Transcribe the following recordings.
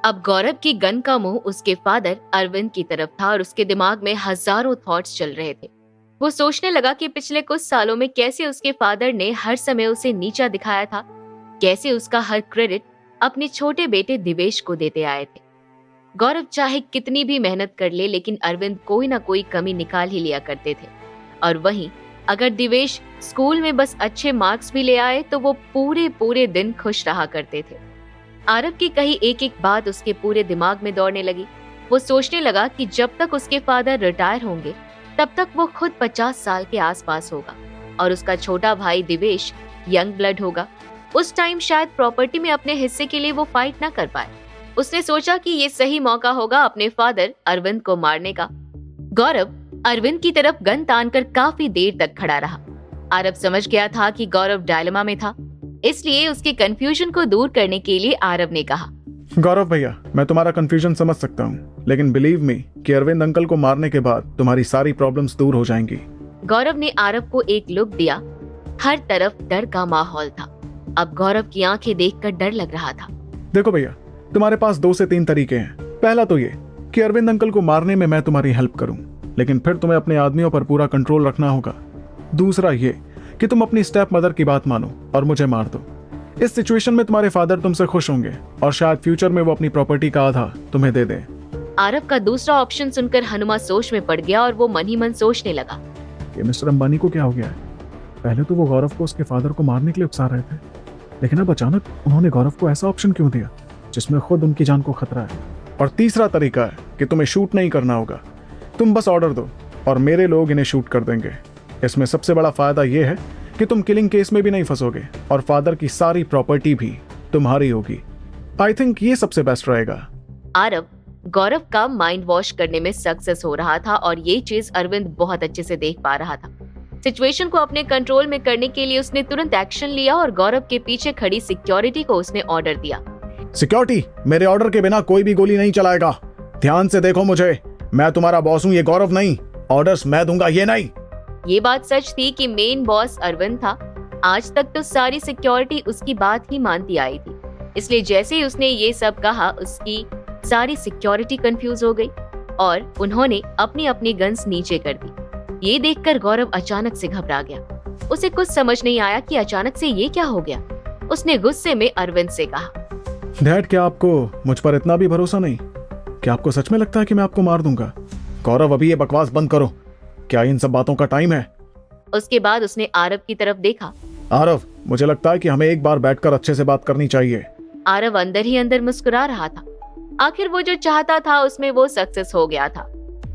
अब गौरव की गन का मुंह उसके फादर अरविंद की तरफ था और उसके दिमाग में हजारों थॉट्स चल रहे थे। वो सोचने लगा कि पिछले कुछ सालों में कैसे उसके फादर ने हर समय उसे नीचा दिखाया था, कैसे उसका हर क्रेडिट अपने छोटे बेटे दिवेश को देते आए थे। गौरव चाहे कितनी भी मेहनत कर ले, लेकिन अरविंद कोई ना कोई कमी निकाल ही लिया करते थे। और वहीं अगर दिवेश स्कूल में बस अच्छे मार्क्स भी ले आए तो वो पूरे पूरे दिन खुश रहा करते थे। आरव की कही एक एक बात उसके पूरे दिमाग में दौड़ने लगी। वो सोचने लगा कि जब तक उसके फादर रिटायर होंगे तब तक वो खुद 50 साल के आसपास होगा और उसका छोटा भाई दिवेश यंग ब्लड होगा। उस टाइम शायद प्रॉपर्टी में अपने हिस्से के लिए वो फाइट ना कर पाए। उसने सोचा कि ये सही मौका होगा अपने फादर अरविंद को मारने का। गौरव अरविंद की तरफ गन तानकर काफी देर तक खड़ा रहा। आरव समझ गया था कि गौरव डायलेमा में था, इसलिए उसके कंफ्यूजन को दूर करने के लिए आरव ने कहा, गौरव भैया, मैं तुम्हारा कंफ्यूजन समझ सकता हूँ, लेकिन बिलीव मी कि अरविंद अंकल को मारने के बाद तुम्हारी सारी प्रॉब्लम्स दूर हो जाएंगी। गौरव ने आरव को एक लुक दिया। हर तरफ डर का माहौल था। अब गौरव की आंखें देखकर डर लग रहा था। देखो भैया, तुम्हारे पास 2 से 3 तरीके हैं। पहला तो ये कि अरविंद अंकल को मारने में मैं तुम्हारी हेल्प करूं, लेकिन फिर तुम्हें अपने आदमियों पर पूरा कंट्रोल रखना होगा। दूसरा ये कि तुम अपनी स्टेप मदर की बात मानो और मुझे मार दो। इस सिचुएशन में तुम्हारे फादर तुमसे खुश होंगे और शायद फ्यूचर में वो अपनी प्रॉपर्टी का आधा तुम्हें दे दें। आरव का दूसरा ऑप्शन सुनकर हनुमा सोच में पड़ गया और वो मन ही मन सोचने लगा, ये मिस्टर अंबानी को क्या हो गया है? पहले तो वो गौरव को उसके फादर को मारने के लिए उकसा रहे थे, लेकिन अब अचानक उन्होंने गौरव को ऐसा ऑप्शन क्यों दिया जिसमें खुद उनकी जान को खतरा है। और तीसरा तरीका है कि तुम्हें शूट नहीं करना होगा, तुम बस ऑर्डर दो और मेरे लोग इन्हें शूट कर देंगे। इसमें सबसे बड़ा फायदा यह है कि तुम किलिंग केस में भी नहीं फंसोगे और फादर की सारी प्रॉपर्टी भी तुम्हारी होगी। आई थिंक ये सबसे बेस्ट रहेगा। आरव गौरव का माइंड वॉश करने में सक्सेस हो रहा था और ये चीज अरविंद बहुत अच्छे से देख पा रहा था। सिचुएशन को अपने कंट्रोल में करने के लिए उसने तुरंत एक्शन लिया और गौरव के पीछे खड़ी सिक्योरिटी को उसने ऑर्डर दिया, सिक्योरिटी, मेरे ऑर्डर के बिना कोई भी गोली नहीं चलाएगा। ध्यान से देखो मुझे, मैं तुम्हारा बॉस हूँ, ये गौरव नहीं। ऑर्डर्स मैं दूंगा, ये नहीं। ये बात सच थी कि मेन बॉस अरविंद था। आज तक तो सारी सिक्योरिटी उसकी बात ही मानती आई थी, इसलिए जैसे ही उसने ये सब कहा उसकी सारी सिक्योरिटी कंफ्यूज हो गई और उन्होंने अपनी अपनी गन्स नीचे कर दी। ये देखकर गौरव अचानक से घबरा गया। उसे कुछ समझ नहीं आया कि अचानक से ये क्या हो गया। उसने गुस्से में अरविंद से कहा, डैड, क्या आपको मुझ पर इतना भी भरोसा नहीं? क्या आपको सच में लगता है कि मैं आपको मार दूंगा? गौरव, अभी ये बकवास बंद करो। क्या इन सब बातों का टाइम है? उसके बाद उसने आरव की तरफ देखा। आरव, मुझे लगता है कि हमें एक बार बैठकर अच्छे से बात करनी चाहिए। आरव अंदर ही अंदर मुस्कुरा रहा था। आखिर वो जो चाहता था उसमें वो सक्सेस हो गया था।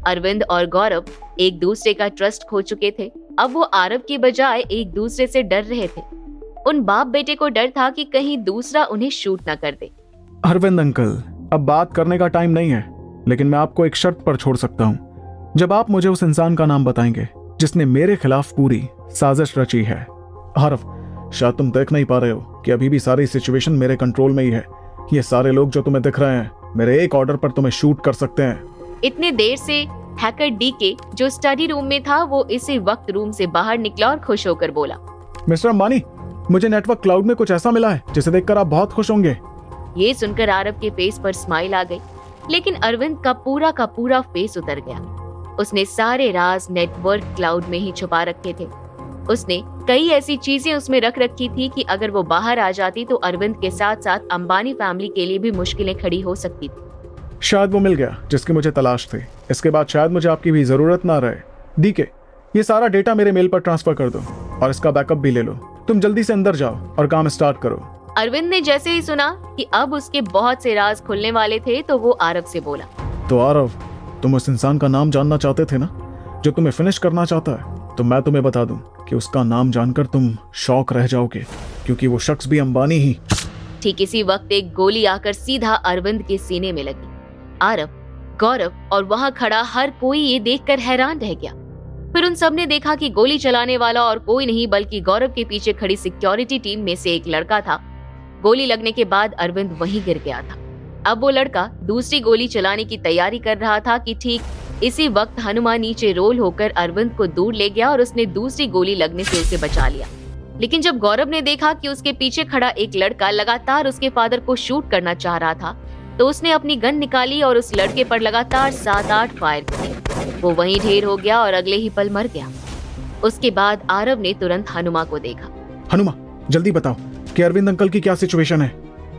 अरविंद और गौरव एक दूसरे का ट्रस्ट खो चुके थे। अब वो आरव की बजाय एक दूसरे से डर रहे थे। उन बाप बेटे को डर था कि कहीं दूसरा उन्हें शूट न कर दे। अरविंद अंकल, अब बात करने का टाइम नहीं है, लेकिन मैं आपको एक शर्त पर छोड़ सकता हूँ। जब आप मुझे उस इंसान का नाम बताएंगे जिसने मेरे खिलाफ पूरी साजिश रची है। आरव, शायद तुम देख नहीं पा रहे हो कि अभी भी सारी सिचुएशन मेरे कंट्रोल में ही है। ये सारे लोग जो तुम्हें दिख रहे हैं, मेरे एक ऑर्डर पर तुम्हें शूट कर सकते हैं। इतने देर से हैकर डीके जो स्टडी रूम में था वो इसी वक्त रूम से बाहर निकला और खुश होकर बोला, मिस्टर अंबानी, मुझे नेटवर्क क्लाउड में कुछ ऐसा मिला है जिसे देखकर आप बहुत खुश होंगे। ये सुनकर आरव के फेस पर स्माइल आ गई, लेकिन अरविंद का पूरा फेस उतर गया। उसने सारे राज नेटवर्क क्लाउड में ही छुपा रखे थे। उसने कई ऐसी चीजें उसमें रख रखी थी कि अगर वो बाहर आ जाती तो अरविंद के साथ साथ अंबानी फैमिली के लिए भी मुश्किलें खड़ी हो सकती थी। शायद वो मिल गया जिसकी मुझे तलाश थी। इसके बाद शायद मुझे आपकी भी जरूरत ना रहे। डीके, ये सारा डेटा मेरे मेल पर ट्रांसफर कर दो और इसका बैकअप भी ले लो। तुम जल्दी से अंदर जाओ और काम स्टार्ट करो। अरविंद ने जैसे ही सुना कि अब उसके बहुत से राज खुलने वाले थे तो वो आरव से बोला, तो आरव, तुम उस इंसान का नाम जानना चाहते थे ना, जो तुम्हें फिनिश करना चाहता है? तो मैं तुम्हें बता दूं कि उसका नाम जानकर तुम शॉक रह जाओगे, क्योंकि वो शख्स भी अंबानी ही। ठीक इसी वक्त एक गोली आकर सीधा अरविंद के सीने में लगी। आरव, गौरव और वहां खड़ा हर कोई ये देखकर हैरान रह गया। फिर उन सबने देखा कि गोली चलाने वाला और कोई नहीं बल्कि गौरव के पीछे खड़ी सिक्योरिटी टीम में से एक लड़का था। गोली लगने के बाद अरविंद वहीं गिर गया था। अब वो लड़का दूसरी गोली चलाने की तैयारी कर रहा था कि ठीक इसी वक्त हनुमान नीचे रोल होकर अरविंद को दूर ले गया और उसने दूसरी गोली लगने से उसे बचा लिया। लेकिन जब गौरव ने देखा कि उसके पीछे खड़ा एक लड़का लगातार उसके फादर को शूट करना चाह रहा था, तो उसने अपनी गन निकाली और उस लड़के पर लगातार 7-8 फायर किए। वो वहीं ढेर हो गया और अगले ही पल मर गया। उसके बाद आरव ने तुरंत हनुमा को देखा। हनुमा, जल्दी बताओ कि अरविंद अंकल की क्या सिचुएशन है।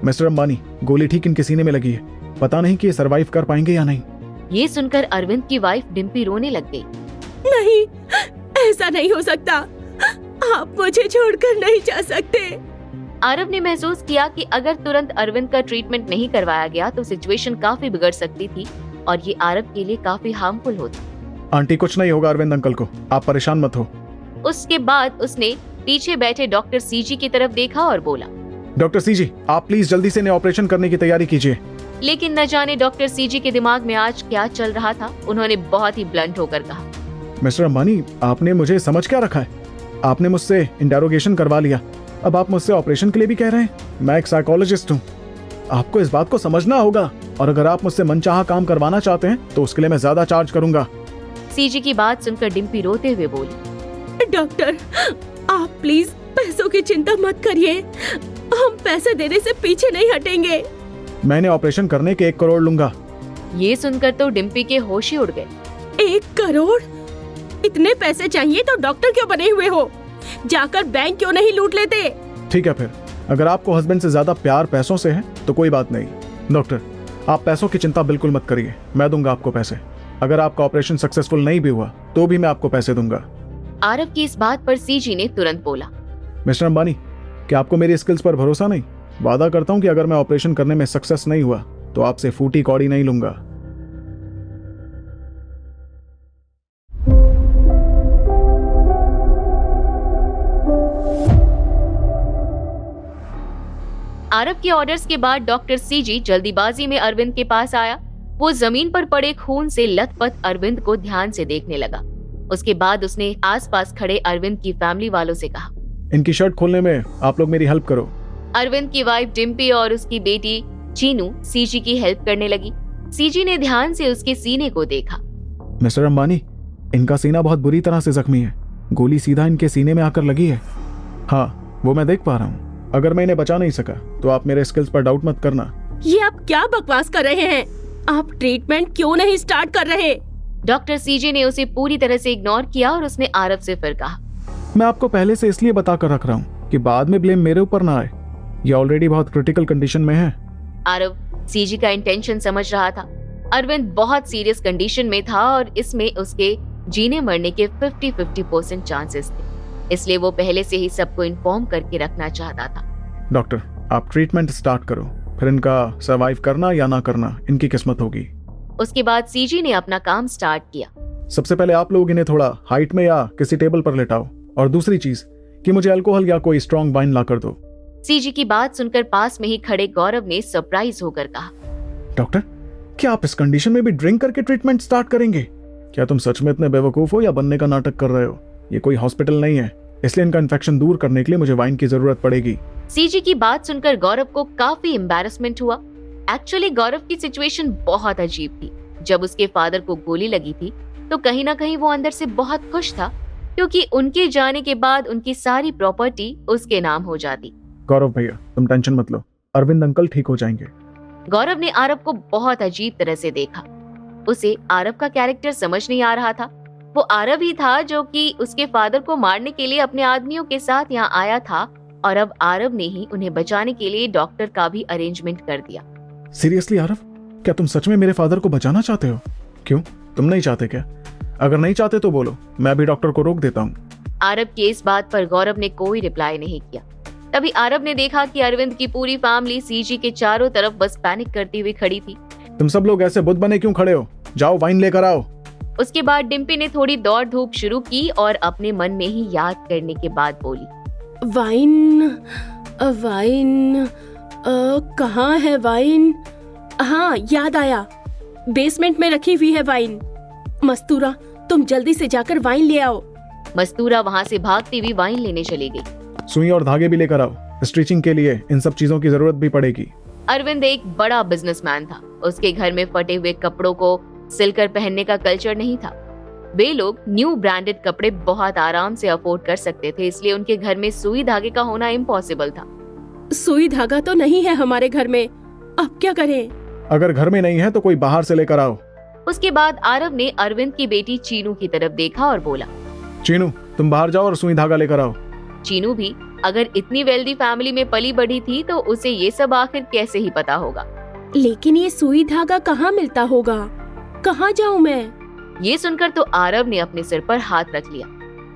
मिस्टर अंबानी, गोली ठीक इनके सीने में लगी है, पता नहीं कि ये सरवाइव कर पाएंगे या नहीं। ये सुनकर अरविंद की वाइफ डिम्पी रोने लग गई। नहीं, ऐसा नहीं हो सकता, आप मुझे छोड़कर नहीं जा सकते। आरव ने महसूस किया कि अगर तुरंत अरविंद का ट्रीटमेंट नहीं करवाया गया तो सिचुएशन काफी बिगड़ सकती थी और ये आरव के लिए काफी हार्मफुल होता। आंटी, कुछ नहीं होगा अरविंद अंकल को, आप परेशान मत हो। उसके बाद उसने पीछे बैठे डॉक्टर सीजी की तरफ देखा और बोला, डॉक्टर सीजी, आप प्लीज जल्दी से इन्हें ऑपरेशन करने की तैयारी कीजिए। लेकिन न जाने डॉक्टर सीजी के दिमाग में आज क्या चल रहा था। उन्होंने बहुत ही ब्लंट होकर कहा, मिस्टर अंबानी, आपने मुझे समझ क्या रखा है? आपने मुझसे इंटेरोगेशन करवा लिया, अब आप मुझसे ऑपरेशन के लिए भी कह रहे हैं? मैं एक साइकोलॉजिस्ट हूँ, आपको इस बात को समझना होगा, और अगर आप मुझसे मनचाहा काम करवाना चाहते हैं तो उसके लिए मैं ज्यादा चार्ज करूंगा। सीजी की बात सुनकर डिम्पी रोते हुए बोली, डॉक्टर, आप प्लीज पैसों की चिंता मत करिए, हम पैसे देने से पीछे नहीं हटेंगे। मैंने ऑपरेशन करने के 1 करोड़ लूंगा। ये सुनकर तो डिम्पी के होश ही उड़ गए। 1 करोड़? इतने पैसे चाहिए तो डॉक्टर क्यों बने हुए हो? जाकर बैंक क्यों नहीं लूट लेते? ठीक है, फिर अगर आपको हस्बैंड से ज्यादा प्यार पैसों से है तो कोई बात नहीं। डॉक्टर, आप पैसों की चिंता बिल्कुल मत करिए, मैं दूंगा आपको पैसे। अगर आपका ऑपरेशन सक्सेसफुल नहीं भी हुआ तो भी मैं आपको पैसे दूंगा। आरव की इस बात पर सीजी ने तुरंत बोला, मिस्टर अंबानी, क्या आपको मेरी स्किल्स पर भरोसा नहीं? वादा करता हूं कि अगर मैं ऑपरेशन करने में सक्सेस नहीं हुआ तो आपसे फूटी कौड़ी नहीं लूंगा। आरव के ऑर्डर्स के बाद डॉक्टर सीजी जल्दीबाजी में अरविंद के पास आया। वो जमीन पर पड़े खून से लथपथ अरविंद को ध्यान से देखने लगा। उसके बाद उसने आसपास खड़े अरविंद की फैमिली वालों से कहा, इनकी शर्ट खोलने में आप लोग मेरी हेल्प करो। अरविंद की वाइफ डिम्पी और उसकी बेटी चीनू सीजी की हेल्प करने लगी। सीजी ने ध्यान से उसके सीने को देखा। मिस्टर अंबानी, इनका सीना बहुत बुरी तरह से जख्मी है, गोली सीधा इनके सीने में आकर लगी है। हाँ, वो मैं देख पा रहा हूँ। अगर मैं इन्हें बचा नहीं सका तो आप मेरे स्किल्स पर डाउट मत करना। ये आप क्या बकवास कर रहे हैं? आप ट्रीटमेंट क्यों नहीं स्टार्ट कर रहे? डॉक्टर सीजे ने उसे पूरी तरह से इग्नोर किया और उसने आरव से फिर कहा, मैं आपको पहले से इसलिए बताकर रख रहा हूँ कि बाद में ब्लेम मेरे ऊपर ना आए। ये ऑलरेडी बहुत क्रिटिकल कंडीशन में है। आरव सीजी का इंटेंशन समझ रहा था। अरविंद बहुत सीरियस कंडीशन में था और इसमें उसके जीने मरने के 50-50% चांसेस थे, इसलिए वो पहले से ही सबको इन्फॉर्म करके रखना चाहता था। डॉक्टर, आप ट्रीटमेंट स्टार्ट करो, फिर इनका सर्वाइव करना या ना करना इनकी किस्मत होगी। उसके बाद सीजी ने अपना काम स्टार्ट किया। सबसे पहले आप लोग इन्हें थोड़ा हाइट में या किसी टेबल पर लेटाओ, और दूसरी चीज कि मुझे अल्कोहल या कोई स्ट्रॉन्ग वाइन ला कर दो। सीजी की बात सुनकर पास में ही खड़े गौरव ने सरप्राइज होकर कहा, डॉक्टर, क्या आप इस कंडीशन में भी ड्रिंक करके ट्रीटमेंट स्टार्ट करेंगे? क्या तुम सच में इतने बेवकूफ हो या बनने का नाटक कर रहे हो? ये कोई हॉस्पिटल नहीं है, इसलिए इनका इन्फेक्शन दूर करने के लिए मुझे वाइन की जरूरत पड़ेगी। सीजी की बात सुनकर गौरव को काफी एम्बैरेसमेंट हुआ। एक्चुअली गौरव की सिचुएशन बहुत अजीब थी। जब उसके फादर को गोली लगी थी तो कहीं ना कहीं वो अंदर से बहुत खुश था, क्योंकि उनके जाने के बाद उनकी सारी प्रॉपर्टी उसके नाम हो जाती। गौरव भैया, तुम टेंशन मत लो, अरविंद अंकल ठीक हो जाएंगे। गौरव ने आरव को बहुत अजीब तरह से देखा। उसे आरव का कैरेक्टर समझ नहीं आ रहा था। वो आरव ही था जो कि उसके फादर को मारने के लिए अपने आदमियों के साथ यहाँ आया था, और अब आरव ने ही उन्हें बचाने के लिए डॉक्टर का भी अरेंजमेंट कर दिया। सीरियसली आरव, क्या तुम सच में मेरे फादर को बचाना चाहते हो? क्यों, तुम नहीं चाहते क्या? अगर नहीं चाहते तो बोलो, मैं भी डॉक्टर को रोक देता हूँ। आरव की इस बात पर गौरव ने कोई रिप्लाई नहीं किया। तभी आरव ने देखा कि अरविंद की पूरी फैमिली सीजी के चारों तरफ बस पैनिक करती हुई खड़ी थी। तुम सब लोग ऐसे बुद्ध बने क्यों खड़े हो? जाओ वाइन लेकर आओ। उसके बाद डिम्पी ने थोड़ी दौड़ धूप शुरू की और अपने मन में ही याद करने के बाद बोली, वाइन वाइन कहाँ है वाइन? हाँ, याद आया, बेसमेंट में रखी हुई है वाइन। मस्तूरा, तुम जल्दी से जाकर वाइन ले आओ। मस्तूरा वहाँ से भागती हुई वाइन लेने चली गई। सुई और धागे भी लेकर आओ, स्टिचिंग के लिए इन सब चीजों की जरूरत भी पड़ेगी। अरविंद एक बड़ा बिजनेसमैन था। उसके घर में फटे हुए कपड़ों को सिलकर पहनने का कल्चर नहीं था। वे लोग न्यू ब्रांडेड कपड़े बहुत आराम से अफोर्ड कर सकते थे, इसलिए उनके घर में सुई धागे का होना इम्पॉसिबल था। सुई धागा तो नहीं है हमारे घर में, अब क्या करें? अगर घर में नहीं है तो कोई बाहर से लेकर आओ। उसके बाद आरव ने अरविंद की बेटी चीनू की तरफ देखा और बोला। चीनू, तुम बाहर जाओ और सुई धागा लेकर आओ। चीनू भी अगर इतनी वेल्दी फैमिली में पली बढ़ी थी तो उसे ये सब आखिर कैसे ही पता होगा। लेकिन ये सुई धागा कहाँ मिलता होगा? कहाँ जाऊँ मैं? ये सुनकर तो आरव ने अपने सिर पर हाथ रख लिया।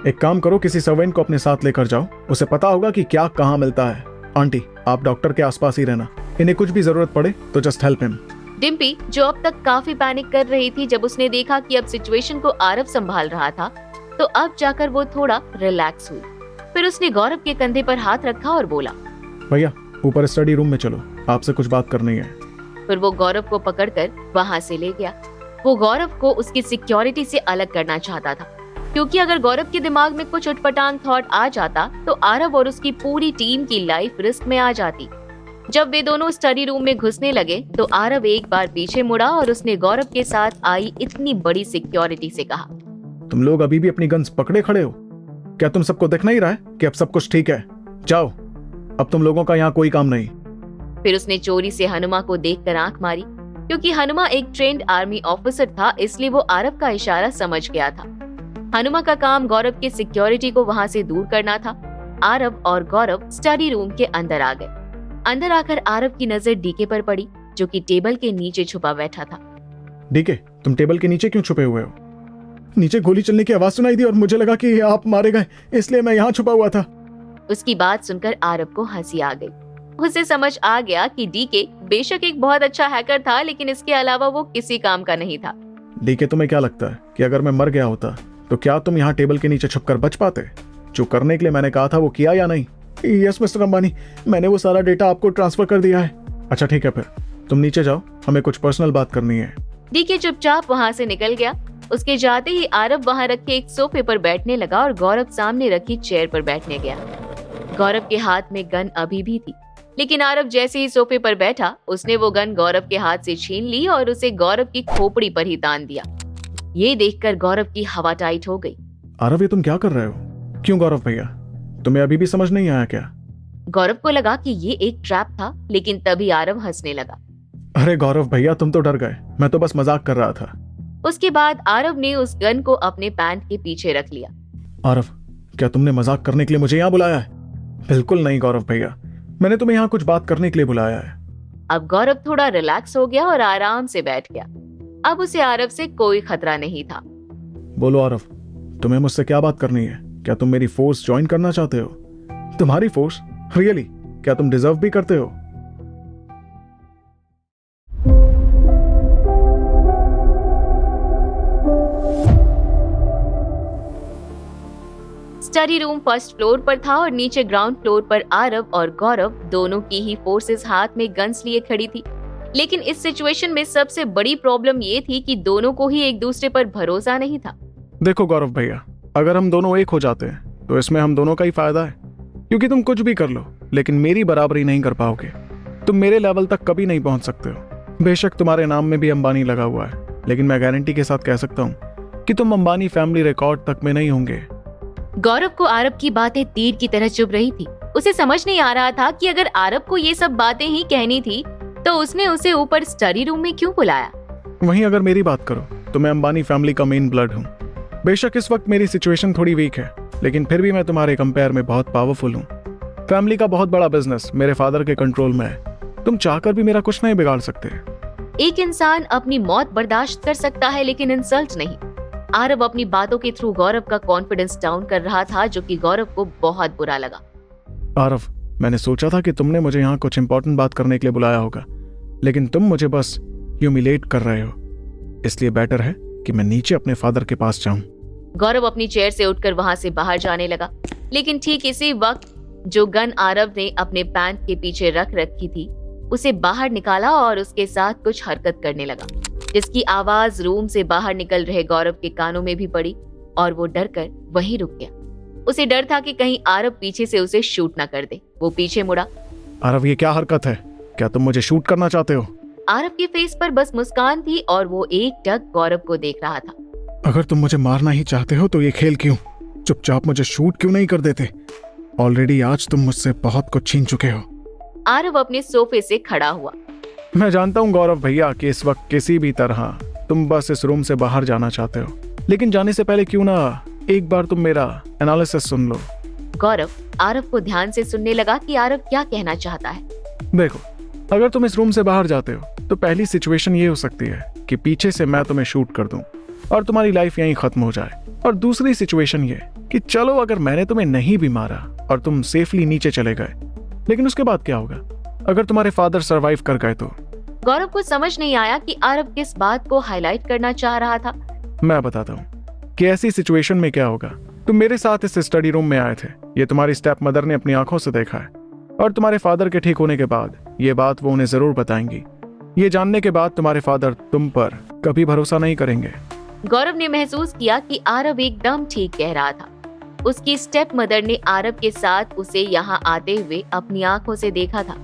एक काम करो, किसी सर्वेंट को अपने साथ लेकर जाओ, उसे पता होगा कि क्या कहाँ मिलता है। आंटी, आप डॉक्टर के आसपास ही रहना, इन्हें कुछ भी जरूरत पड़े तो जस्ट हेल्प हिम। डिम्पी, जो अब तक काफी पैनिक कर रही थी, जब उसने देखा कि अब सिचुएशन को आरव संभाल रहा था तो अब जाकर वो थोड़ा रिलैक्स हुई। फिर उसने गौरव के कंधे पर हाथ रखा और बोला, भैया ऊपर स्टडी रूम में चलो, आपसे कुछ बात करनी है। फिर वो गौरव को पकड़कर वहाँ से ले गया। वो गौरव को उसकी सिक्योरिटी से अलग करना चाहता था, क्योंकि अगर गौरव के दिमाग में कुछ उटपटांग थॉट आ जाता तो आरव और उसकी पूरी टीम की लाइफ रिस्क में आ जाती। जब वे दोनों स्टडी रूम में घुसने लगे तो आरव एक बार पीछे मुड़ा और उसने गौरव के साथ आई इतनी बड़ी सिक्योरिटी से कहा, तुम लोग अभी भी अपनी गन्स पकड़े खड़े हो? क्या तुम सबको दिख नहीं रहा है कि अब सब कुछ ठीक है? जाओ, अब तुम लोगों का यहाँ कोई काम नहीं। फिर उसने चोरी से हनुमा को देखकर आंख मारी, क्योंकि हनुमा एक ट्रेंड आर्मी ऑफिसर था, इसलिए वो आरव का इशारा समझ गया था। हनुमा का काम गौरव की सिक्योरिटी को वहाँ से दूर करना था। आरव और गौरव स्टडी रूम के अंदर आ गए। अंदर आकर आरव की नजर डीके पर पड़ी, जो कि टेबल के नीचे छुपा बैठा था। डीके, तुम टेबल के नीचे क्यों छुपे हुए हो? नीचे गोली चलने की आवाज सुनाई दी और मुझे लगा कि आप मारे गए, इसलिए मैं यहाँ छुपा हुआ था। उसकी बात सुनकर आरव को हंसी आ गई। उसे समझ आ गया कि डीके बेशक एक बहुत अच्छा हैकर था, लेकिन इसके अलावा वो किसी काम का नहीं था। डीके, तुम्हें क्या लगता है कि अगर मैं मर गया होता तो क्या तुम यहाँ टेबल के नीचे छुपकर बच पाते? जो करने के लिए मैंने कहा था वो किया या नहीं? यस मिस्टर अंबानी, मैंने वो सारा डेटा आपको ट्रांसफर कर दिया है। अच्छा ठीक है, फिर तुम नीचे जाओ, हमें कुछ पर्सनल बात करनी है। डीके चुपचाप वहाँ से निकल गया। उसके जाते ही आरव वहाँ रखे एक सोफे पर बैठने लगा और गौरव सामने रखी चेयर पर बैठने गया। गौरव के हाथ में गन अभी भी थी, लेकिन आरव जैसे ही सोफे पर बैठा उसने वो गन गौरव के हाथ से छीन ली और उसे गौरव की खोपड़ी पर ही तान दिया। ये देखकर गौरव की हवा टाइट हो गई। आरव, ये तुम क्या कर रहे हो? क्यों गौरव भैया, तुम्हें अभी भी समझ नहीं आया क्या? गौरव को लगा कि ये एक ट्रैप था, लेकिन तभी आरव हंसने लगा। अरे गौरव भैया, तुम तो डर गए, मैं तो बस मजाक कर रहा था। उसके बाद आरव ने उस गन को अपने पैंट के पीछे रख लिया। आरव, क्या तुमने मजाक करने के लिए मुझे यहाँ बुलाया है? बिल्कुल नहीं गौरव भैया, मैंने तुम्हें यहाँ कुछ बात करने के लिए बुलाया है। अब गौरव थोड़ा रिलैक्स हो गया और आराम से बैठ गया। अब उसे आरव से कोई खतरा नहीं था। बोलो आरव, तुम्हें मुझसे क्या बात करनी है? क्या तुम मेरी फोर्स ज्वाइन करना चाहते हो? तुम्हारी फोर्स? रियली? क्या तुम डिजर्व भी करते हो? स्टडी रूम फर्स्ट फ्लोर पर था और नीचे ग्राउंड फ्लोर पर आरव और गौरव दोनों की ही फोर्सेस हाथ में गन्स लिए खड़ी थी। लेकिन इस सिचुएशन में सबसे बड़ी प्रॉब्लम ये थी कि दोनों को ही एक दूसरे पर भरोसा नहीं था। देखो गौरव भैया, अगर हम दोनों एक हो जाते हैं तो इसमें हम दोनों का ही फायदा है, क्योंकि तुम कुछ भी कर लो लेकिन मेरी बराबरी नहीं कर पाओगे। तुम मेरे लेवल तक कभी नहीं पहुंच सकते हो। बेशक तुम्हारे नाम में भी अंबानी लगा हुआ है, लेकिन मैं गारंटी के साथ कह सकता हूँ कि तुम अंबानी फैमिली रिकॉर्ड तक में नहीं होंगे। गौरव को आरव की बातें तीर की तरह चुभ रही थी। उसे समझ नहीं आ रहा था कि अगर आरव को ये सब बातें ही कहनी थी तो उसने उसे ऊपर स्टडी रूम में क्यों बुलाया। वहीं अगर मेरी बात करो तो मैं अंबानी फैमिली का मेन ब्लड हूँ। बेशक इस वक्त मेरी सिचुएशन थोड़ी वीक है, लेकिन फिर भी मैं तुम्हारे कंपेयर में बहुत पावरफुल हूँ। फैमिली का बहुत बड़ा बिजनेस मेरे फादर के कंट्रोल में है। तुम चाहकर भी मेरा कुछ नहीं बिगाड़ सकते। एक इंसान अपनी मौत बर्दाश्त कर सकता है, लेकिन इंसल्ट नहीं। आरव अपनी बातों के थ्रू गौरव का कॉन्फिडेंस डाउन कर रहा था, जो कि गौरव को बहुत बुरा लगा। आरव, मैंने सोचा था कि तुमने मुझे यहाँ कुछ इंपॉर्टेंट बात करने के लिए बुलाया होगा, लेकिन तुम मुझे बस ह्यूमिलेट कर रहे हो। इसलिए बेटर है कि मैं नीचे अपने फादर के पास जाऊं। गौरव अपनी चेयर से उठकर वहां से बाहर जाने लगा, लेकिन ठीक इसी वक्त जो गन आरव ने अपने पैंट के पीछे रख रखी थी उसे बाहर निकाला और उसके साथ कुछ हरकत करने लगा, जिसकी आवाज रूम से बाहर निकल रहे गौरव के कानों में भी पड़ी और वो डरकर वहीं रुक गया। उसे डर था कि कहीं आरव पीछे से उसे शूट न कर दे। वो पीछे मुड़ा। आरव, ये क्या हरकत है? क्या तुम मुझे शूट करना चाहते हो? आरव के फेस पर बस मुस्कान थी और वो एकटक गौरव को देख रहा था। अगर तुम मुझे मारना ही चाहते हो तो ये खेल क्यों? चुपचाप मुझे शूट क्यों नहीं कर देते? ऑलरेडी आज तुम मुझसे बहुत कुछ छीन चुके हो। आरव अपने सोफे से खड़ा हुआ। मैं जानता हूँ गौरव भैया कि इस वक्त किसी भी तरह तुम बस इस रूम से बाहर जाना चाहते हो, लेकिन जाने से पहले क्यों ना एक बार तुम मेरा एनालिसिस सुन लो। गौरव आरव को ध्यान से सुनने लगा कि आरव क्या कहना चाहता है। देखो, अगर तुम इस रूम से बाहर जाते हो तो पहली सिचुएशन ये हो सकती है कि पीछे से मैं तुम्हें शूट कर दूं और तुम्हारी लाइफ यहीं खत्म हो जाए। और दूसरी सिचुएशन ये कि चलो अगर मैंने तुम्हें नहीं भी मारा और तुम सेफली नीचे चले गए, लेकिन उसके बाद क्या होगा अगर तुम्हारे फादर सरवाइव कर गए तो? गौरव को समझ नहीं आया कि आरव किस बात को हाईलाइट करना चाह रहा था। मैं बताता हूँ कि ऐसी सिचुएशन में क्या होगा। तुम मेरे साथ इस स्टडी रूम में आए थे, ये तुम्हारी स्टेप मदर ने अपनी आंखों से देखा है, और तुम्हारे फादर के ठीक होने के बाद ये बात वो उन्हें जरूर बताएंगी। ये जानने के बाद तुम्हारे फादर तुम पर कभी भरोसा नहीं करेंगे। गौरव ने महसूस किया कि आरव एकदम ठीक कह रहा था। उसकी स्टेप मदर ने आरव के साथ उसे यहाँ आते हुए अपनी आंखों से देखा था।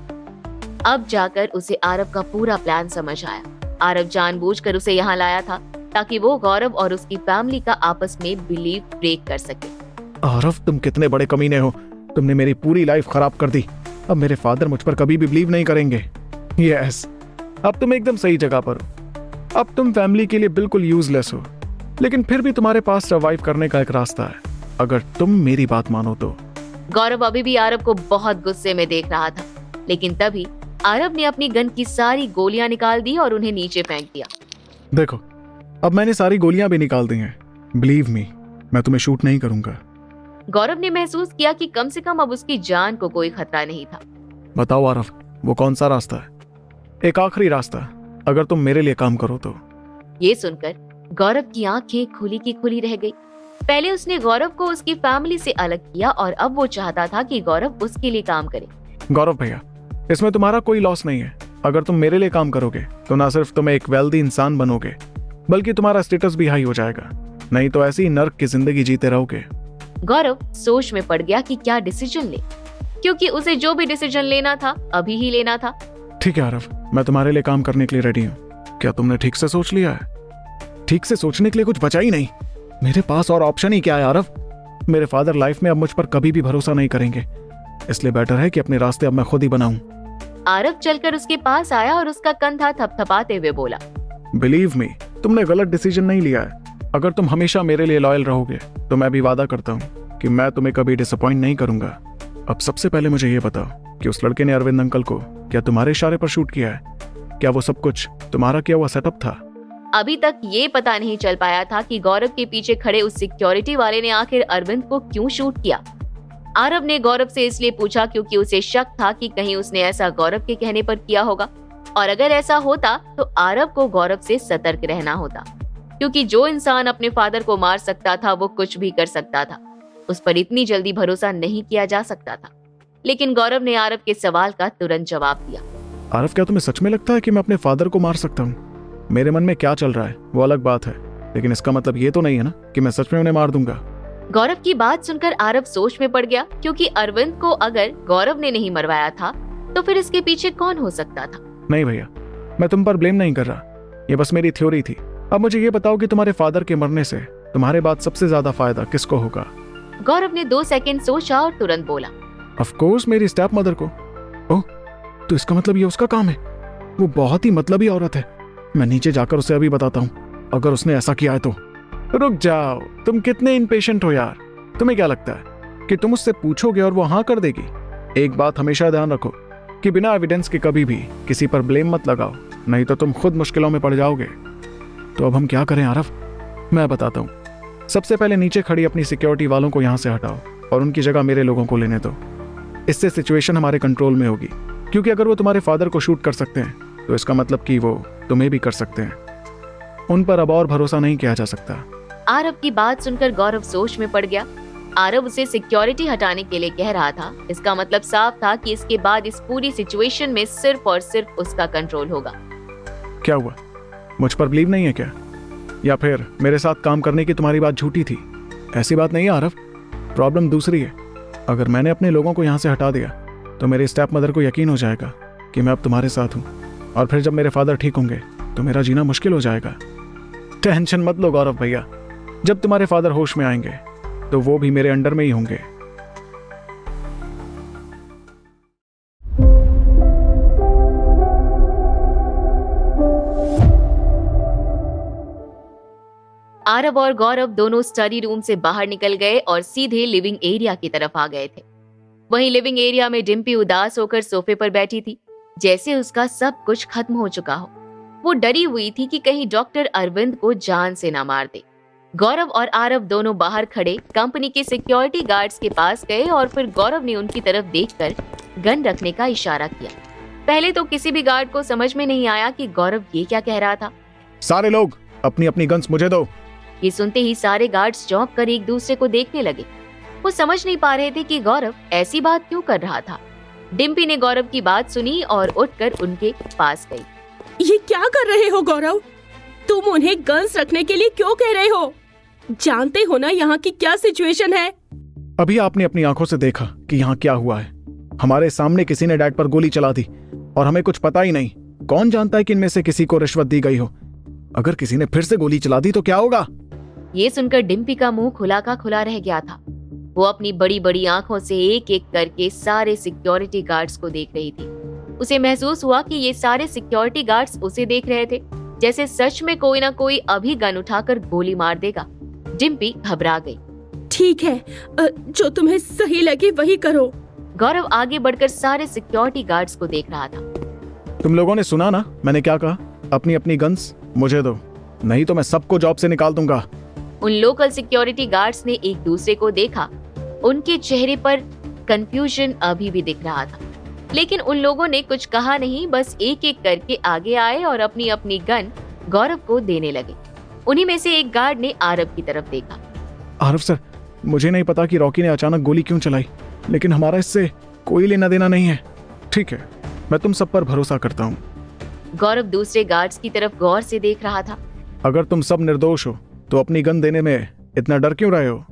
अब जाकर उसे आरव का पूरा प्लान समझ आया। आरव जानबूझकर उसे यहाँ लाया था ताकि वो गौरव और उसकी फैमिली का आपस में बिलीव ब्रेक कर सके। आरव, तुम कितने बड़े कमीने हो, तुमने मेरी पूरी लाइफ खराब कर दी। अब मेरे फादर मुझ पर कभी भी बिलीव नहीं करेंगे। यस, अब तुम एकदम सही जगह पर हो। अब तुम फैमिली के लिए बिल्कुल यूजलेस हो, लेकिन फिर भी तुम्हारे पास सर्वाइव करने का एक रास्ता है, अगर तुम मेरी बात मानो तो। गौरव अभी भी आरव को बहुत गुस्से में देख रहा था, लेकिन तभी आरव ने अपनी गन की सारी गोलियां निकाल दी और उन्हें नीचे फेंक दिया। देखो, अब मैंने सारी गोलियां भी निकाल दी हैं। बिलीव मी, मैं तुम्हें शूट नहीं करूंगा। गौरव ने महसूस किया कि कम से कम अब उसकी जान को कोई खतरा नहीं था। बताओ आरव, वो कौन सा रास्ता है? एक आखिरी रास्ता, अगर तुम मेरे लिए काम करो तो। ये सुनकर गौरव की आंखें खुली की खुली रह गई। पहले उसने गौरव को उसकी फैमिली से अलग किया और अब वो चाहता था कि गौरव उसके लिए काम करे। गौरव भैया, इसमें तुम्हारा कोई लॉस नहीं है। अगर तुम मेरे लिए काम करोगे तो ना सिर्फ तुम एक वेल्दी इंसान बनोगे, बल्कि तुम्हारा स्टेटस भी हाई हो जाएगा। नहीं तो ऐसी नर्क की जिंदगी जीते रहोगे। गौरव सोच में पड़ गया कि क्या डिसीजन ले, क्योंकि उसे जो भी डिसीजन लेना था अभी ही लेना था। ठीक है आरव, मैं तुम्हारे लिए काम करने के लिए रेडी हूँ। क्या तुमने ठीक से सोच लिया है? ठीक से सोचने के लिए कुछ बचा ही नहीं। मेरे पास और ऑप्शन ही क्या है आरव? मेरे फादर लाइफ में अब मुझ पर कभी भी भरोसा नहीं करेंगे, इसलिए बेटर है कि अपने रास्ते अब मैं खुद ही बनाऊं। आरव चलकर उसके पास आया और उसका कंधा थपथपाते हुए बोला, बिलीव मी, तुमने गलत डिसीजन नहीं लिया है। अगर तुम हमेशा मेरे लिए लॉयल रहोगे तो मैं भी वादा करता हूँ कि मैं तुम्हें कभी डिसअपॉइंट नहीं करूंगा। अब सबसे पहले मुझे ये बताओ कि उस लड़के ने अरविंद अंकल को क्या तुम्हारे इशारे पर शूट किया है? क्या वो सब कुछ तुम्हारा किया हुआ सेटअप था? अभी तक ये पता नहीं चल पाया था कि गौरव के पीछे खड़े उस सिक्योरिटी वाले ने आखिर अरविंद को क्यों शूट किया। आरव ने गौरव से इसलिए पूछा क्योंकि उसे शक था कि कहीं उसने ऐसा गौरव के कहने पर किया होगा, और अगर ऐसा होता तो आरव को गौरव से सतर्क रहना होता, क्योंकि जो इंसान अपने फादर को मार सकता था वो कुछ भी कर सकता था। उस पर इतनी जल्दी भरोसा नहीं किया जा सकता था। लेकिन गौरव ने आरव के सवाल का तुरंत जवाब दिया। आरव, क्या तुम्हें सच में लगता है कि मैं अपने फादर को मार सकता हूँ? मेरे मन में क्या चल रहा है वो अलग बात है, लेकिन इसका मतलब ये तो नहीं है ना कि मैं सच में उन्हें मार दूंगा। गौरव की बात सुनकर आरव सोच में पड़ गया, क्योंकि अरविंद को अगर गौरव ने नहीं मरवाया था तो फिर इसके पीछे कौन हो सकता था? नहीं भैया, मैं तुम पर ब्लेम नहीं कर रहा, ये बस मेरी थ्योरी थी। अब मुझे ये बताओ कि तुम्हारे फादर के मरने से तुम्हारे बाद सबसे ज्यादा फायदा किसको होगा? गौरव ने 2 सेकंड सोचा और तुरंत बोला, ऑफ कोर्स मेरी स्टेप मदर को। ओह, तो इसका मतलब ये उसका काम है। वो बहुत ही मतलबी औरत है। मैं नीचे जाकर उसे अभी बताता हूँ, अगर उसने ऐसा किया है तो। रुक जाओ, तुम कितने इम्पेशेंट हो यार। तुम्हें क्या लगता है कि तुम उससे पूछोगे और वो हाँ कर देगी? एक बात हमेशा ध्यान रखो कि बिना एविडेंस के कभी भी किसी पर ब्लेम मत लगाओ, नहीं तो तुम खुद मुश्किलों में पड़ जाओगे। तो अब हम क्या करें आरव? मैं बताता हूँ। सबसे पहले नीचे खड़ी अपनी सिक्योरिटी वालों को यहाँ से हटाओ और उनकी जगह मेरे लोगों को लेने दो। इससे सिचुएशन हमारे कंट्रोल में होगी, क्योंकि अगर वो तुम्हारे फादर को शूट कर सकते हैं तो इसका मतलब कि वो तुम्हें भी कर सकते हैं। उन पर अब और भरोसा नहीं किया जा सकता। आरव की बात सुनकर गौरव सोच में पड़ गया। आरव उसे सिक्योरिटी हटाने के लिए कह रहा था, इसका मतलब साफ था कि इसके बाद इस पूरी सिचुएशन में सिर्फ और सिर्फ उसका कंट्रोल होगा। क्या हुआ, मुझ पर बिलीव नहीं है क्या? या फिर मेरे साथ काम करने की तुम्हारी बात झूठी थी? ऐसी बात नहीं है आरव, प्रॉब्लम दूसरी है। अगर मैंने अपने लोगों को यहाँ से हटा दिया तो मेरे स्टेप मदर को यकीन हो जाएगा कि मैं अब तुम्हारे साथ हूँ, और फिर जब मेरे फादर ठीक होंगे तो मेरा जीना मुश्किल हो जाएगा। टेंशन मत लो गौरव भैया, जब तुम्हारे फादर होश में आएंगे तो वो भी मेरे अंडर में ही होंगे। आरव और गौरव दोनों स्टडी रूम से बाहर निकल गए और सीधे लिविंग एरिया की तरफ आ गए थे। वहीं लिविंग एरिया में डिम्पी उदास होकर सोफे पर बैठी थी, जैसे उसका सब कुछ खत्म हो चुका हो। वो डरी हुई थी कि कहीं डॉक्टर अरविंद को जान से ना मार दे। गौरव और आरव दोनों बाहर खड़े कंपनी के सिक्योरिटी गार्ड्स के पास गए और फिर गौरव ने उनकी तरफ देखकर गन रखने का इशारा किया। पहले तो किसी भी गार्ड को समझ में नहीं आया कि गौरव ये क्या कह रहा था। सारे लोग अपनी अपनी गन्स मुझे दो। ये सुनते ही सारे गार्ड्स चौंक कर एक दूसरे को देखने लगे। वो समझ नहीं पा रहे थे कि गौरव ऐसी बात क्यों कर रहा था। डिम्पी ने गौरव की बात सुनी और उठकर उनके पास गई। ये क्या कर रहे हो गौरव? तुम उन्हें गन्स रखने के लिए क्यों कह रहे हो? जानते हो ना यहाँ की क्या सिचुएशन है। अभी आपने अपनी आंखों से देखा कि यहाँ क्या हुआ है। हमारे सामने किसी ने डैड पर गोली चला दी और हमें कुछ पता ही नहीं। कौन जानता है कि इनमें से किसी को रिश्वत दी गई हो। अगर किसी ने फिर से गोली चला दी तो क्या होगा? ये सुनकर डिम्पी का मुंह खुला का खुला रह गया था। वो अपनी बड़ी बड़ी आंखों से एक एक करके सारे सिक्योरिटी गार्ड्स को देख रही थी। उसे महसूस हुआ कि ये सारे सिक्योरिटी गार्ड्स उसे देख रहे थे, जैसे सच में कोई ना कोई अभी गन उठाकर गोली मार देगा। डिम्पी घबरा गई। ठीक है, जो तुम्हें सही लगे वही करो। गौरव आगे बढ़कर सारे सिक्योरिटी गार्ड्स को देख रहा था। तुम लोगों ने सुना ना मैंने क्या कहा? अपनी अपनी गन्स मुझे दो, नहीं तो मैं सबको जॉब से निकाल दूंगा। उन लोकल सिक्योरिटी गार्ड्स ने एक दूसरे को देखा। उनके चेहरे पर कंफ्यूजन अभी भी दिख रहा था, लेकिन उन लोगों ने कुछ कहा नहीं, बस एक एक करके आगे आए और अपनी अपनी गन गौरव को देने लगे। उन्हीं में से एक गार्ड ने आरव की तरफ देखा। आरव सर, मुझे नहीं पता कि रॉकी ने अचानक गोली क्यों चलाई, लेकिन हमारा इससे कोई लेना देना नहीं है। ठीक है, मैं तुम सब पर भरोसा करता हूँ। गौरव दूसरे गार्ड्स की तरफ गौर से देख रहा था। अगर तुम सब निर्दोष हो तो अपनी गन देने में इतना डर क्यों रहे हो?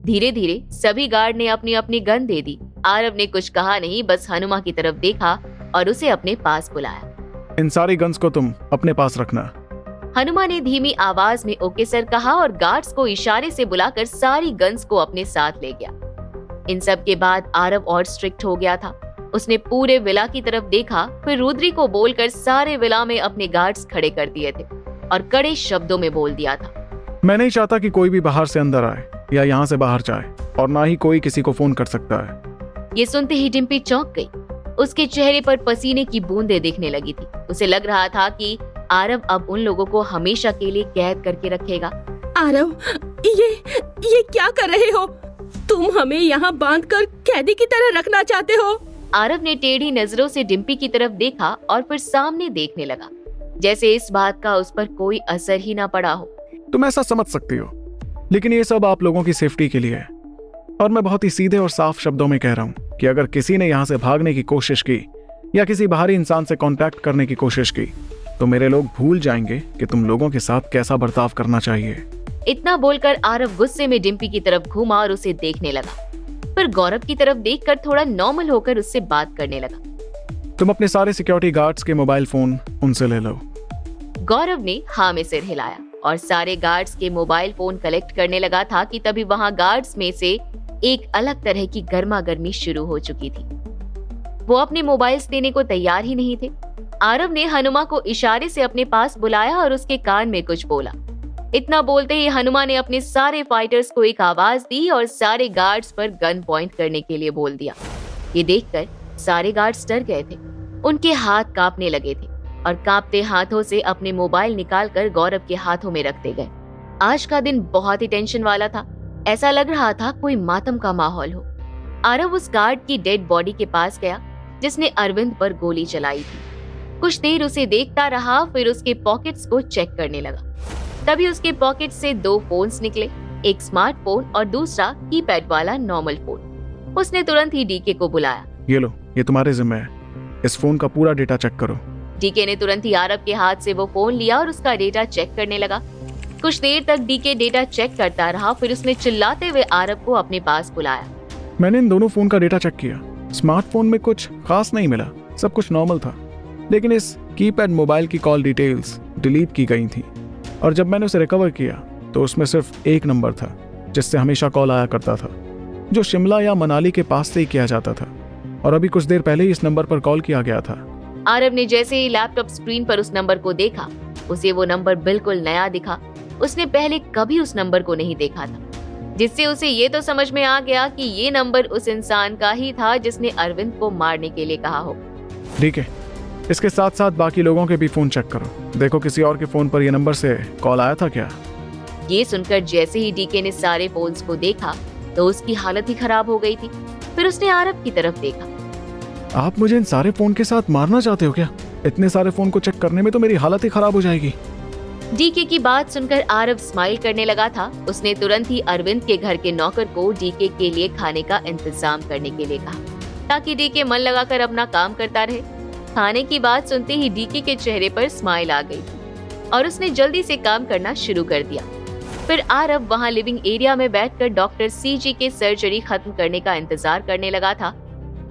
धीरे धीरे सभी गार्ड ने अपनी अपनी गन दे दी। आरव ने कुछ कहा नहीं, बस हनुमा की तरफ देखा और उसे अपने पास बुलाया। इन सारी गन्स को तुम अपने पास रखना। हनुमा ने धीमी आवाज में ओके सर कहा और गार्ड्स को इशारे से बुलाकर सारी गन्स को अपने साथ ले गया। इन सब के बाद आरव और स्ट्रिक्ट हो गया था। उसने पूरे विला की तरफ देखा, फिर रुद्री को बोलकर सारे विला में अपने गार्ड्स खड़े कर दिए थे और कड़े शब्दों में बोल दिया था, मैं नहीं चाहता कि कोई भी बाहर से अंदर आए या यहाँ से बाहर जाए, और ना ही कोई किसी को फोन कर सकता है। ये सुनते ही डिम्पी चौंक गई। उसके चेहरे पर पसीने की बूंदें दिखने लगी थी। उसे लग रहा था कि आरव अब उन लोगों को हमेशा के लिए कैद करके रखेगा। आरव, ये क्या कर रहे हो? तुम हमें यहाँ बांधकर कैदी की तरह रखना चाहते हो? आरव ने टेढ़ी नजरों से डिम्पी की तरफ देखा और फिर सामने देखने लगा, जैसे इस बात का उस पर कोई असर ही ना पड़ा हो। तुम ऐसा समझ सकती हो, लेकिन ये सब आप लोगों की सेफ्टी के लिए है। और मैं बहुत ही सीधे और साफ शब्दों में कह रहा हूँ कि अगर किसी ने यहाँ से भागने की कोशिश की या किसी बाहरी इंसान से कांटेक्ट करने की कोशिश की तो मेरे लोग भूल जाएंगे कि तुम लोगों के साथ कैसा बर्ताव करना चाहिए। इतना बोलकर आरव गुस्से में डिम्पी की तरफ घूमा और उसे देखने लगा, फिर गौरव की तरफ देखकर थोड़ा नॉर्मल होकर उससे बात करने लगा। तुम अपने सारे सिक्योरिटी गार्ड्स के मोबाइल फोन उनसे ले लो। गौरव ने हाँ में सिर हिलाया और सारे गार्ड्स के मोबाइल फोन कलेक्ट करने लगा था कि तभी वहां गार्ड्स में से एक अलग तरह की गर्मा गर्मी शुरू हो चुकी थी। वो अपने मोबाइल्स देने को तैयार ही नहीं थे। आरव ने हनुमा को इशारे से अपने पास बुलाया और उसके कान में कुछ बोला। इतना बोलते ही हनुमा ने अपने सारे फाइटर्स को एक आवाज दी और सारे गार्ड्स पर गन पॉइंट करने के लिए बोल दिया। ये देखकर सारे गार्ड्स डर गए थे। उनके हाथ कांपने लगे थे और कांपते हाथों से अपने मोबाइल निकालकर गौरव के हाथों में रखते गए। आज का दिन बहुत ही टेंशन वाला था। ऐसा लग रहा था कोई मातम का माहौल हो। आरव उस गार्ड की डेड बॉडी के पास गया जिसने अरविंद पर गोली चलाई थी। कुछ देर उसे देखता रहा, फिर उसके पॉकेट्स को चेक करने लगा। तभी उसके पॉकेट से 2 फोन्स निकले, एक स्मार्टफोन और दूसरा कीपैड वाला नॉर्मल फोन। उसने तुरंत ही डीके को बुलाया। ये लो, ये तुम्हारे जिम्मे है। इस फोन का पूरा डेटा चेक करो। डीके ने तुरंत ही आरव के हाथ से वो फोन लिया और उसका डेटा चेक करने लगा। कुछ देर तक डीके डेटा चेक करता रहा, फिर उसने चिल्लाते हुए आरव को अपने पास बुलाया। मैंने इन दोनों फोन का डेटा चेक किया। स्मार्टफोन में कुछ खास नहीं मिला, सब कुछ नॉर्मल था, लेकिन इस कीपैड मोबाइल की कॉल डिटेल्स डिलीट की गई थी और जब मैंने उसे रिकवर किया तो उसमें सिर्फ एक नंबर था जिससे हमेशा कॉल आया करता था, जो शिमला या मनाली के पास से ही किया जाता था, और अभी कुछ देर पहले ही इस नंबर पर कॉल किया गया था। आरव ने जैसे ही लैपटॉप स्क्रीन पर उस नंबर को देखा, उसे वो नंबर बिल्कुल नया दिखा। उसने पहले कभी उस नंबर को नहीं देखा था, जिससे उसे ये तो समझ में आ गया कि ये नंबर उस इंसान का ही था जिसने अरविंद को मारने के लिए कहा हो। ठीक है, इसके साथ साथ बाकी लोगों के भी फोन चेक करो, देखो किसी और के फोन पर ये नंबर से कॉल आया था क्या। ये सुनकर जैसे ही डीके ने सारे फोन्स को देखा तो उसकी हालत ही खराब हो गई थी। फिर उसने आरव की तरफ देखा। आप मुझे इन सारे फोन के साथ मारना चाहते हो क्या? इतने सारे फोन को चेक करने में तो मेरी हालत ही खराब हो जाएगी। डीके की बात सुनकर आरव स्माइल करने लगा था। उसने तुरंत ही अरविंद के घर के नौकर को डीके के लिए खाने का इंतजाम करने के लिए कहा, ताकि डीके मन लगाकर अपना काम करता रहे। खाने की बात सुनते ही डीके के चेहरे पर स्माइल आ गई और उसने जल्दी से काम करना शुरू कर दिया। फिर आरव वहां लिविंग एरिया में बैठकर डॉक्टर सीजी के सर्जरी खत्म करने का इंतजार करने लगा था।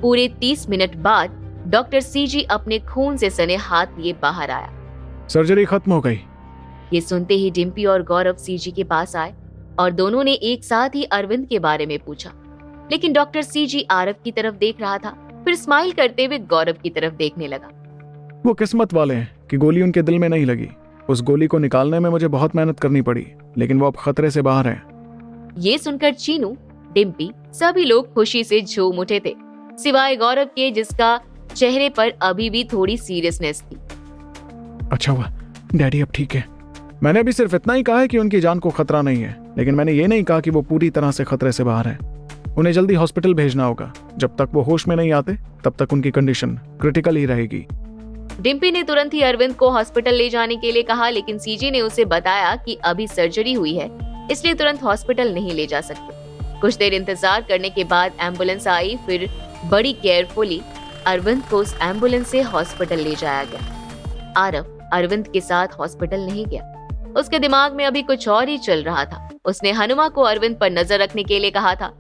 पूरे 30 मिनट बाद डॉक्टर सीजी अपने खून से सने हाथ लिए बाहर आया। सर्जरी खत्म हो गई। ये सुनते ही डिम्पी और गौरव सीजी के पास आए और दोनों ने एक साथ ही अरविंद के बारे में पूछा, लेकिन डॉक्टर सीजी आरव की तरफ देख रहा था, फिर स्माइल करते हुए गौरव की तरफ देखने लगा। वो किस्मत वाले हैं कि गोली उनके दिल में नहीं लगी। उस गोली को निकालने में मुझे बहुत मेहनत करनी पड़ी, लेकिन वो अब खतरे से बाहर हैं। ये सुनकर चीनू, डिम्पी, सभी लोग खुशी से झूम उठे थे, सिवाय गौरव के, जिसका चेहरे पर अभी भी थोड़ी सीरियसनेस थी। अच्छा हुआ डैडी अब ठीक है। मैंने भी सिर्फ इतना ही कहा है कि उनकी जान को खतरा नहीं है, लेकिन मैंने ये नहीं कहा कि वो पूरी तरह से खतरे से बाहर है। उन्हें जल्दी हॉस्पिटल भेजना होगा। जब तक वो होश में नहीं आते तब तक उनकी कंडीशन क्रिटिकल ही रहेगी। डिम्पी ने तुरंत ही अरविंद को हॉस्पिटल ले जाने के लिए कहा, लेकिन सीजी ने उसे बताया कि अभी सर्जरी हुई है, इसलिए तुरंत हॉस्पिटल नहीं ले जा सकते। कुछ देर इंतजार करने के बाद एम्बुलेंस आई। फिर बड़ी केयरफुली अरविंद को उस एम्बुलेंस से हॉस्पिटल ले जाया गया। आरव अरविंद के साथ हॉस्पिटल नहीं गया। उसके दिमाग में अभी कुछ और ही चल रहा था। उसने हनुमा को अरविंद पर नजर रखने के लिए कहा था।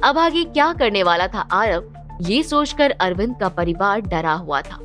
अब आगे क्या करने वाला था आरव, ये सोचकर अरविंद का परिवार डरा हुआ था।